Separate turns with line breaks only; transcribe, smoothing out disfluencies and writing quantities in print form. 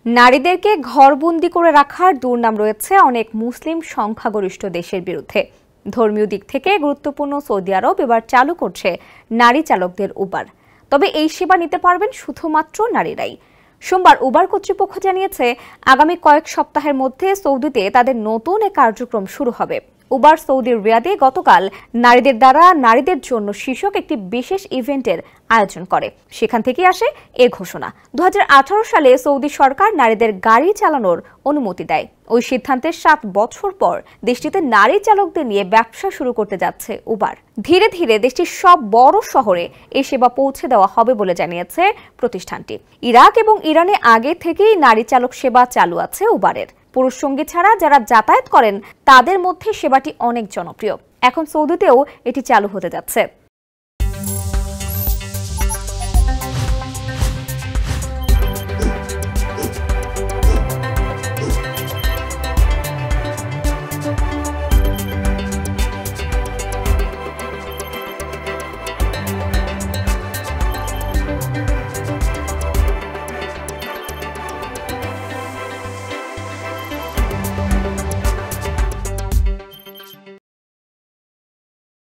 নারীদেরকে ঘরবন্দি করে রাখার দুর্নাম রয়েছে অনেক মুসলিম সংখ্যাগরিষ্ঠ দেশের বিরুদ্ধে। ধর্মীয় দিক থেকে গুরুত্বপূর্ণ সৌদি আরব এবার চালু করছে নারী চালকদের উবার। তবে এই সেবা নিতে পারবেন শুধুমাত্র নারীরাই। সোমবার উবার কর্তৃপক্ষ জানিয়েছে, আগামী কয়েক সপ্তাহের মধ্যে সৌদিতে তাদের নতুন এক কার্যক্রম শুরু হবে। উবার সৌদির রিয়াদে গতকাল নারীদের দ্বারা নারীদের জন্য শীর্ষক একটি বিশেষ ইভেন্টের আয়োজন করে। সেখান থেকে আসে এ ঘোষণা। 2018 সালে সৌদি সরকার নারীদের গাড়ি চালানোর অনুমতি দেয়। ওই সিদ্ধান্তের 7 বছর পর দেশটিতে নারী চালকদের নিয়ে ব্যবসা শুরু করতে যাচ্ছে উবার। ধীরে ধীরে দেশটির সব বড় শহরে এই সেবা পৌঁছে দেওয়া হবে বলে জানিয়েছে প্রতিষ্ঠানটি। ইরাক এবং ইরানে আগে থেকেই নারী চালক সেবা চালু আছে উবারের। পুরুষ সঙ্গী ছাড়া যারা যাতায়াত করেন তাদের মধ্যে সেবাটি অনেক জনপ্রিয়। এখন সৌদিতেও এটি চালু হতে যাচ্ছে।